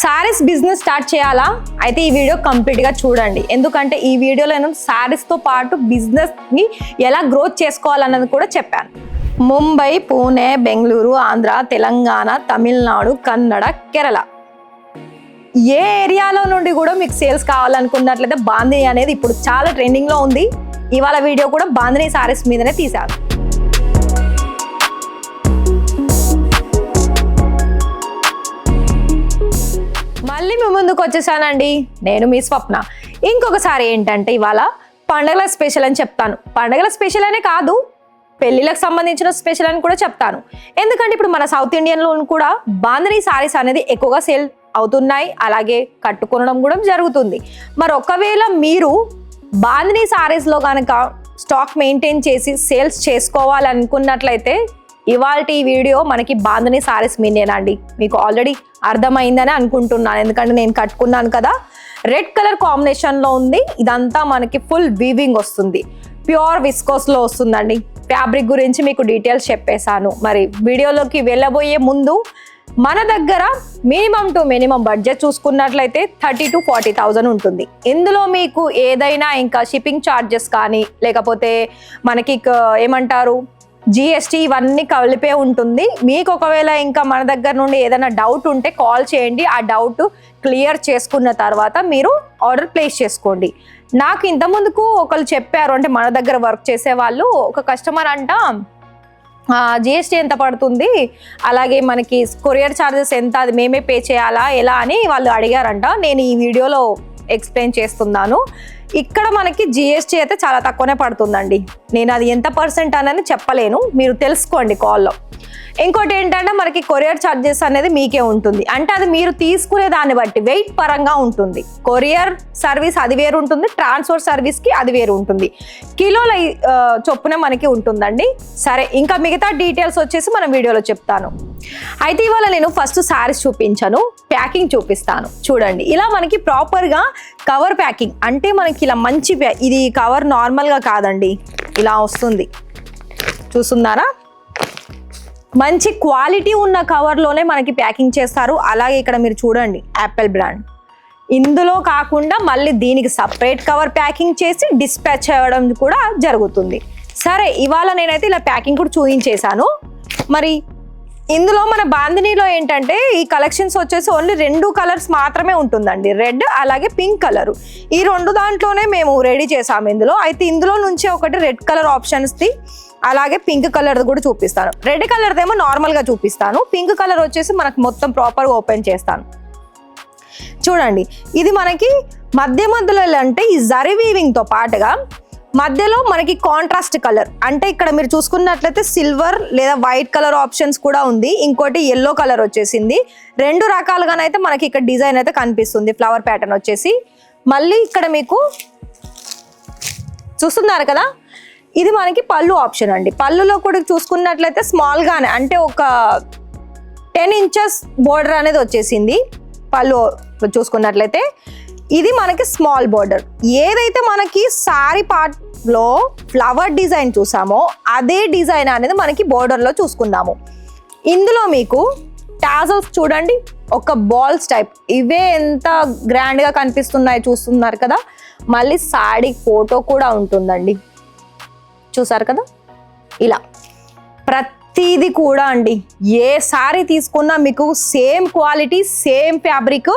Saris business start చేయాలా అయితే ఈ వీడియో కంప్లీట్గా చూడండి. ఎందుకంటే ఈ వీడియోలో నేను సారీస్తో పాటు బిజినెస్ని ఎలా గ్రోత్ చేసుకోవాలన్నది కూడా చెప్పాను. ముంబై, పూణే, బెంగళూరు, ఆంధ్ర, తెలంగాణ, తమిళనాడు, కన్నడ, కేరళ ఏ ఏరియాలో నుండి కూడా మీకు సేల్స్ కావాలనుకున్నట్లయితే బాందిని అనేది ఇప్పుడు చాలా ట్రెండింగ్లో ఉంది. ఇవాళ వీడియో కూడా బాందిని సారీస్ మీదనే తీశాను. మళ్ళీ మీ ముందుకు వచ్చేసానండి. నేను మీ స్వప్న. ఇంకొకసారి ఏంటంటే ఇవాళ పండగల స్పెషల్ అని చెప్తాను. పండగల స్పెషల్ అనే కాదు, పెళ్లిళ్ళకి సంబంధించిన స్పెషల్ అని కూడా చెప్తాను. ఎందుకంటే ఇప్పుడు మన సౌత్ ఇండియన్లో కూడా బాందిని సారీస్ అనేది ఎక్కువగా సేల్ అవుతున్నాయి, అలాగే కట్టుకొనడం కూడా జరుగుతుంది. మరి ఒకవేళ మీరు బాందిని సారీస్లో కనుక స్టాక్ మెయింటైన్ చేసి సేల్స్ చేసుకోవాలనుకున్నట్లయితే ఇవాళ ఈ వీడియో మనకి బాందిని సారీస్ మీదేనండి. మీకు ఆల్రెడీ అర్థమైందని అనుకుంటున్నాను, ఎందుకంటే నేను కట్టుకున్నాను కదా. రెడ్ కలర్ కాంబినేషన్లో ఉంది. ఇదంతా మనకి ఫుల్ వీవింగ్ వస్తుంది, ప్యూర్ విస్కోస్లో వస్తుందండి. ఫ్యాబ్రిక్ గురించి మీకు డీటెయిల్స్ చెప్పేశాను. మరి వీడియోలోకి వెళ్ళబోయే ముందు మన దగ్గర మినిమం టు మినిమం బడ్జెట్ చూసుకున్నట్లయితే 30,000 to 40,000 ఉంటుంది. ఇందులో మీకు ఏదైనా ఇంకా షిప్పింగ్ ఛార్జెస్ కానీ లేకపోతే మనకి ఏమంటారు జిఎస్టీ ఇవన్నీ కలిపే ఉంటుంది. మీకు ఒకవేళ ఇంకా మన దగ్గర నుండి ఏదైనా డౌట్ ఉంటే కాల్ చేయండి. ఆ డౌట్ క్లియర్ చేసుకున్న తర్వాత మీరు ఆర్డర్ ప్లేస్ చేసుకోండి. నాకు ఇంతకుముందుకు ఒకళ్ళు చెప్పారు, అంటే మన దగ్గర వర్క్ చేసే వాళ్ళు, ఒక కస్టమర్ అంట జిఎస్టీ ఎంత పడుతుంది, అలాగే మనకి కొరియర్ ఛార్జెస్ ఎంత, అది మేమే పే చేయాలా ఎలా అని వాళ్ళు అడిగారంట. నేను ఈ వీడియోలో ఎక్స్ప్లెయిన్ చేస్తున్నాను. ఇక్కడ మనకి జిఎస్టీ అయితే చాలా తక్కువనే పడుతుందండి. నేను అది ఎంత పర్సెంట్ అనేది చెప్పలేను, మీరు తెలుసుకోండి కాల్లో. ఇంకోటి ఏంటంటే మనకి కొరియర్ ఛార్జెస్ అనేది మీకే ఉంటుంది. అంటే అది మీరు తీసుకునే దాన్ని బట్టి వెయిట్ పరంగా ఉంటుంది. కొరియర్ సర్వీస్ అది వేరు ఉంటుంది, ట్రాన్స్ఫర్ సర్వీస్కి అది వేరు ఉంటుంది. కిలోల చొప్పున మనకి ఉంటుందండి. సరే, ఇంకా మిగతా డీటెయిల్స్ వచ్చేసి మనం వీడియోలో చెప్తాను. అయితే ఇవాళ నేను ఫస్ట్ శారీస్ చూపించాను, ప్యాకింగ్ చూపిస్తాను. చూడండి, ఇలా మనకి ప్రాపర్గా కవర్ ప్యాకింగ్, అంటే మనకి ఇలా మంచి ఇది కవర్ నార్మల్గా కాదండి, ఇలా వస్తుంది. చూస్తున్నారా, మంచి క్వాలిటీ ఉన్న కవర్లోనే మనకి ప్యాకింగ్ చేస్తారు. అలాగే ఇక్కడ మీరు చూడండి యాపిల్ బ్రాండ్, ఇందులో కాకుండా మళ్ళీ దీనికి సపరేట్ కవర్ ప్యాకింగ్ చేసి డిస్పాచ్ చేయడం కూడా జరుగుతుంది. సరే, ఇవాళ నేనైతే ఇలా ప్యాకింగ్ కూడా చూపించేశాను. మరి ఇందులో మన బాందినీలో ఏంటంటే ఈ కలెక్షన్స్ వచ్చేసి ఓన్లీ 2 కలర్స్ మాత్రమే ఉంటుందండి, రెడ్ అలాగే పింక్ కలరు. ఈ 2 దాంట్లోనే మేము రెడీ చేసాము ఇందులో. అయితే ఇందులో నుంచి ఒకటి రెడ్ కలర్ ఆప్షన్స్ది, అలాగే పింక్ కలర్ కూడా చూపిస్తాను. రెడ్ కలర్ది ఏమో నార్మల్గా చూపిస్తాను, పింక్ కలర్ వచ్చేసి మనకు మొత్తం ప్రాపర్గా ఓపెన్ చేస్తాను. చూడండి, ఇది మనకి మధ్యలో అంటే ఈ జరీ వీవింగ్తో పాటుగా మధ్యలో మనకి కాంట్రాస్ట్ కలర్, అంటే ఇక్కడ మీరు చూసుకున్నట్లయితే సిల్వర్ లేదా వైట్ కలర్ ఆప్షన్స్ కూడా ఉంది. ఇంకోటి ఎల్లో కలర్ వచ్చేసింది. 2 రకాలుగానైతే మనకి ఇక్కడ డిజైన్ అయితే కనిపిస్తుంది, ఫ్లవర్ ప్యాటర్న్ వచ్చేసి. మళ్ళీ ఇక్కడ మీకు చూస్తున్నారు కదా, ఇది మనకి పళ్ళు ఆప్షన్ అండి. పళ్ళులో కూడా చూసుకున్నట్లయితే స్మాల్గానే, అంటే ఒక 10 inches బోర్డర్ అనేది వచ్చేసింది. పళ్ళు చూసుకున్నట్లయితే ఇది మనకి స్మాల్ బోర్డర్. ఏదైతే మనకి సారీ పార్ట్లో ఫ్లవర్ డిజైన్ చూసామో అదే డిజైన్ అనేది మనకి బోర్డర్లో చూసుకున్నాము. ఇందులో మీకు టాజల్స్ చూడండి, ఒక బాల్స్ టైప్, ఇవే ఎంత గ్రాండ్గా కనిపిస్తున్నాయి చూస్తున్నారు కదా. మళ్ళీ సారీ ఫోటో కూడా ఉంటుందండి, చూసారు కదా. ఇలా ప్రతిదీ కూడా అండి, ఏ సారీ తీసుకున్నా మీకు సేమ్ క్వాలిటీ, సేమ్ ఫ్యాబ్రిక్.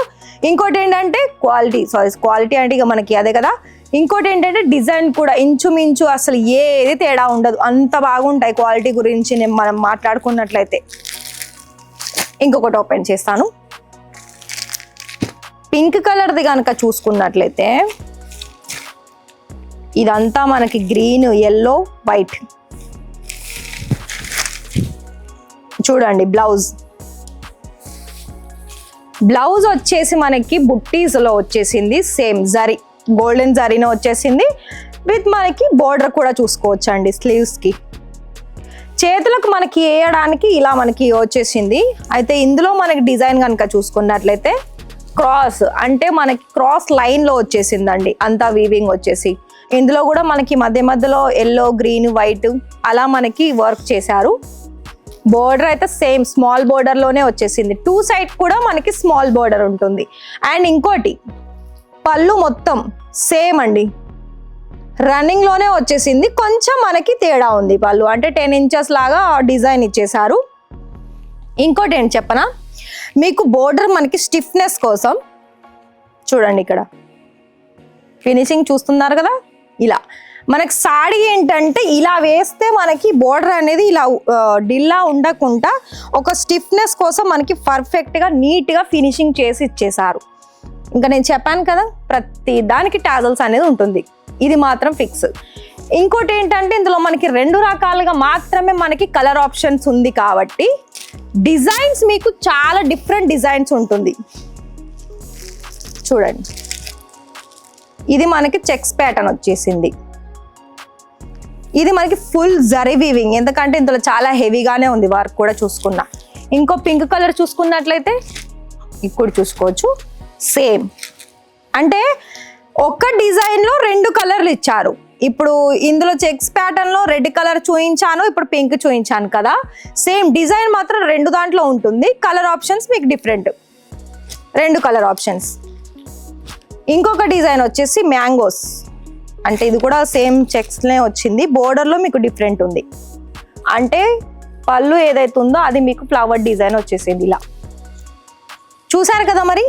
ఇంకోటి ఏంటంటే క్వాలిటీ అంటే ఇక మనకి అదే కదా. ఇంకోటి ఏంటంటే డిజైన్ కూడా ఇంచుమించు అసలు ఏది తేడా ఉండదు, అంత బాగుంటాయి క్వాలిటీ గురించి మనం మాట్లాడుకున్నట్లయితే. ఇంకొకటి ఓపెన్ చేస్తాను. పింక్ కలర్ది కనుక చూసుకున్నట్లయితే ఇదంతా మనకి గ్రీన్, ఎల్లో, వైట్. చూడండి, బ్లౌజ్ వచ్చేసి మనకి బుట్టీస్లో వచ్చేసింది, సేమ్ జరీ, గోల్డెన్ జరీనే వచ్చేసింది. విత్ మనకి బోర్డర్ కూడా చూసుకోవచ్చు అండి స్లీవ్స్కి. చేతులకు మనకి వేయడానికి ఇలా మనకి వచ్చేసింది. అయితే ఇందులో మనకి డిజైన్ కనుక చూసుకున్నట్లయితే క్రాస్, అంటే మనకి క్రాస్ లైన్లో వచ్చేసిందండి, అంతా వీవింగ్ వచ్చేసి. ఇందులో కూడా మనకి మధ్యలో ఎల్లో, గ్రీన్, వైట్ అలా మనకి వర్క్ చేశారు. బోర్డర్ అయితే సేమ్ స్మాల్ బోర్డర్లోనే వచ్చేసింది. 2 సైడ్ కూడా మనకి స్మాల్ బోర్డర్ ఉంటుంది. అండ్ ఇంకోటి పళ్ళు మొత్తం సేమ్ అండి, రన్నింగ్లోనే వచ్చేసింది. కొంచెం మనకి తేడా ఉంది పళ్ళు, అంటే 10 ఇంచెస్ లాగా డిజైన్ ఇచ్చేసారు. ఇంకోటి ఏంటి చెప్పనా, మీకు బోర్డర్ మనకి స్టిఫ్నెస్ కోసం చూడండి, ఇక్కడ ఫినిషింగ్ చూస్తున్నారు కదా, ఇలా మనకి సాడీ ఏంటంటే ఇలా వేస్తే మనకి బోర్డర్ అనేది ఇలా డిల్లా ఉండకుండా ఒక స్టిఫ్నెస్ కోసం మనకి పర్ఫెక్ట్గా నీట్గా ఫినిషింగ్ చేసి ఇచ్చేసారు. ఇంకా నేను చెప్పాను కదా, ప్రతి దానికి టాజల్స్ అనేది ఉంటుంది, ఇది మాత్రం ఫిక్స్. ఇంకోటి ఏంటంటే ఇందులో మనకి 2 రకాలుగా మాత్రమే మనకి కలర్ ఆప్షన్స్ ఉంది కాబట్టి డిజైన్స్ మీకు చాలా డిఫరెంట్ డిజైన్స్ ఉంటుంది. చూడండి, ఇది మనకి చెక్స్ ప్యాటర్న్ వచ్చేసింది. ఇది మనకి ఫుల్ జరీ వీవింగ్, ఎందుకంటే ఇందులో చాలా హెవీగానే ఉంది వర్క్ కూడా చూసుకున్నా. ఇంకో పింక్ కలర్ చూసుకున్నట్లయితే ఇప్పుడు చూసుకోవచ్చు, సేమ్ అంటే ఒక డిజైన్లో 2 కలర్లు ఇచ్చారు. ఇప్పుడు ఇందులో చెక్స్ ప్యాటర్న్లో రెడ్ కలర్ చూపించాను, ఇప్పుడు పింక్ చూపించాను కదా, సేమ్ డిజైన్ మాత్రం 2 దాంట్లో ఉంటుంది. కలర్ ఆప్షన్స్ మీకు డిఫరెంట్, 2 కలర్ ఆప్షన్స్. ఇంకొక డిజైన్ వచ్చేసి మ్యాంగోస్, అంటే ఇది కూడా సేమ్ చెక్స్నే వచ్చింది, బోర్డర్లో మీకు డిఫరెంట్ ఉంది. అంటే పళ్ళు ఏదైతే ఉందో అది మీకు ఫ్లవర్ డిజైన్ వచ్చేసింది. ఇలా చూసారు కదా మరి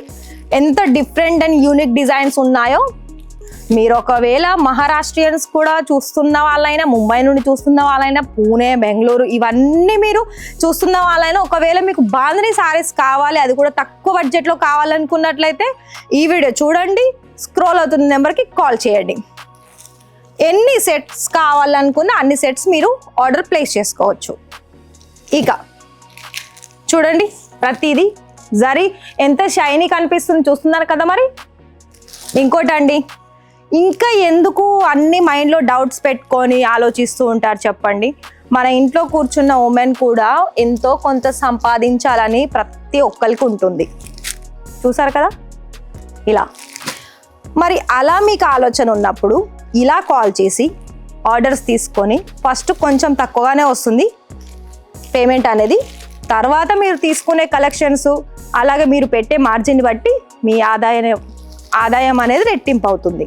ఎంత డిఫరెంట్ అండ్ యూనిక్ డిజైన్స్ ఉన్నాయో. మీరు ఒకవేళ మహారాష్ట్రియన్స్ కూడా చూస్తున్న వాళ్ళైనా, ముంబై నుండి చూస్తున్న వాళ్ళైనా, పూణే, బెంగళూరు ఇవన్నీ మీరు చూస్తున్న వాళ్ళైనా, ఒకవేళ మీకు బాందిని సారీస్ కావాలి, అది కూడా తక్కువ బడ్జెట్లో కావాలనుకున్నట్లయితే ఈ వీడియో చూడండి, స్క్రోల్ అవుతున్న నెంబర్కి కాల్ చేయండి. ఎన్ని సెట్స్ కావాలనుకున్నా అన్ని సెట్స్ మీరు ఆర్డర్ ప్లేస్ చేసుకోవచ్చు. ఇక చూడండి, ప్రతిదీ జరీ ఎంత షైనీ కనిపిస్తుంది చూస్తున్నారు కదా మరి. ఇంకోటండి, ఇంకా ఎందుకు అన్ని మైండ్లో డౌట్స్ పెట్టుకొని ఆలోచిస్తూ ఉంటారు చెప్పండి. మన ఇంట్లో కూర్చున్న ఉమెన్ కూడా ఎంతో కొంత సంపాదించాలని ప్రతి ఒక్కరికి ఉంటుంది, చూసారు కదా ఇలా. మరి అలా మీకు ఆలోచన ఉన్నప్పుడు ఇలా కాల్ చేసి ఆర్డర్స్ తీసుకొని, ఫస్ట్ కొంచెం తక్కువగానే వస్తుంది పేమెంట్ అనేది, తర్వాత మీరు తీసుకునే కలెక్షన్స్ అలాగే మీరు పెట్టే మార్జిన్ బట్టి మీ ఆదాయం అనేది రెట్టింపు అవుతుంది.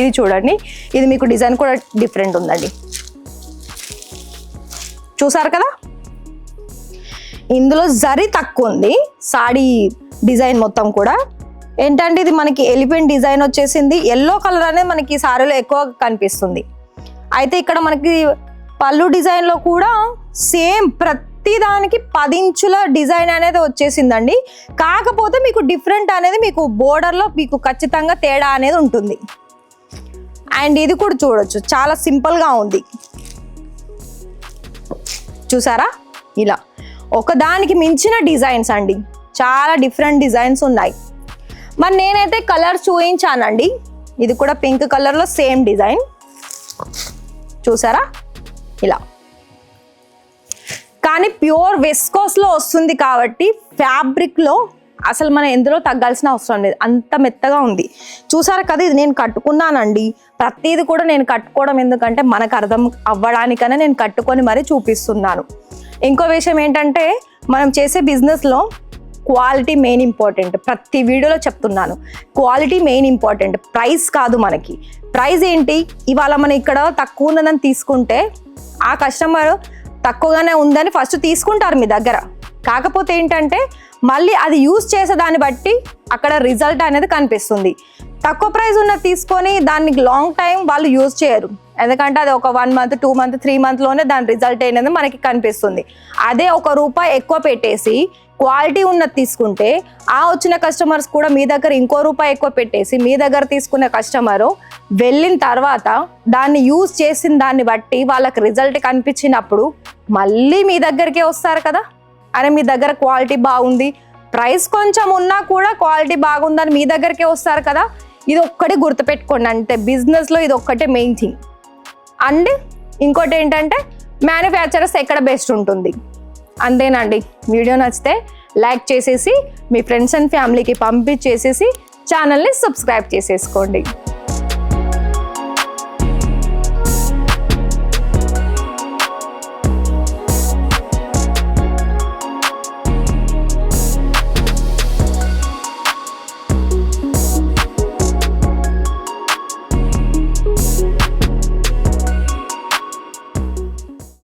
ఇది చూడండి, ఇది మీకు డిజైన్ కూడా డిఫరెంట్ ఉందండి, చూసారు కదా. ఇందులో జరీ తక్కువ ఉంది, సాడీ డిజైన్ మొత్తం కూడా ఏంటంటే ఇది మనకి ఎలిఫెంట్ డిజైన్ వచ్చేసింది. ఎల్లో కలర్ అనేది మనకి సారీలో ఎక్కువ కనిపిస్తుంది. అయితే ఇక్కడ మనకి పళ్ళు డిజైన్లో కూడా సేమ్ ప్రతి దానికి 10 ఇంచుల డిజైన్ అనేది వచ్చేసిందండి. కాకపోతే మీకు డిఫరెంట్ అనేది మీకు బోర్డర్లో మీకు ఖచ్చితంగా తేడా అనేది ఉంటుంది. అండ్ ఇది కూడా చూడొచ్చు, చాలా సింపుల్గా ఉంది, చూసారా. ఇలా ఒకదానికి మించిన డిజైన్స్ అండి, చాలా డిఫరెంట్ డిజైన్స్ ఉన్నాయి. మరి నేనైతే కలర్ చూపించానండి, ఇది కూడా పింక్ కలర్లో సేమ్ డిజైన్, చూసారా ఇలా. కానీ ప్యూర్ వెస్కోస్లో వస్తుంది కాబట్టి ఫ్యాబ్రిక్లో అసలు మనం ఎందులో తగ్గాల్సిన అవసరం లేదు, అంత మెత్తగా ఉంది. చూసారు కదా, ఇది నేను కట్టుకున్నానండి. ప్రతిది కూడా నేను కట్టుకోవడం ఎందుకంటే మనకు అర్థం అవ్వడానికనే నేను కట్టుకొని మరీ చూపిస్తున్నాను. ఇంకో విషయం ఏంటంటే మనం చేసే బిజినెస్లో క్వాలిటీ మెయిన్ ఇంపార్టెంట్. ప్రతి వీడియోలో చెప్తున్నాను, క్వాలిటీ మెయిన్ ఇంపార్టెంట్, ప్రైస్ కాదు. మనకి ప్రైస్ ఏంటి, ఇవాళ మనం ఇక్కడ తక్కువ ఉన్నదని తీసుకుంటే ఆ కస్టమర్ తక్కువగానే ఉందని ఫస్ట్ తీసుకుంటారు మీ దగ్గర. కాకపోతే ఏంటంటే మళ్ళీ అది యూజ్ చేసేదాన్ని బట్టి అక్కడ రిజల్ట్ అనేది కనిపిస్తుంది. తక్కువ ప్రైస్ ఉన్నది తీసుకొని దాన్ని లాంగ్ టైం వాళ్ళు యూజ్ చేయరు, ఎందుకంటే అది ఒక 1 మంత్ 2 మంత్ 3 మంత్లోనే దాని రిజల్ట్ అనేది మనకి కనిపిస్తుంది. అదే ₹1 ఎక్కువ పెట్టేసి క్వాలిటీ ఉన్నది తీసుకుంటే ఆ వచ్చిన కస్టమర్స్ కూడా మీ దగ్గర ₹1 ఎక్కువ పెట్టేసి మీ దగ్గర తీసుకునే కస్టమరు వెళ్ళిన తర్వాత దాన్ని యూజ్ చేసిన దాన్ని బట్టి వాళ్ళకి రిజల్ట్ కనిపించినప్పుడు మళ్ళీ మీ దగ్గరికే వస్తారు కదా. అరే మీ దగ్గర క్వాలిటీ బాగుంది, ప్రైస్ కొంచెం ఉన్నా కూడా క్వాలిటీ బాగుందని మీ దగ్గరికే వస్తారు కదా. ఇది ఒక్కటి గుర్తుపెట్టుకోండి, అంటే బిజినెస్లో ఇది ఒక్కటే మెయిన్ థింగ్. అండ్ ఇంకోటి ఏంటంటే మ్యానుఫ్యాక్చరర్స్ ఎక్కడ బెస్ట్ ఉంటుంది. అంతేనండి. వీడియో నచ్చితే లైక్ చేసేసి మీ ఫ్రెండ్స్ అండ్ ఫ్యామిలీకి పంపించేసేసి ఛానల్ని సబ్స్క్రైబ్ చేసేసుకోండి.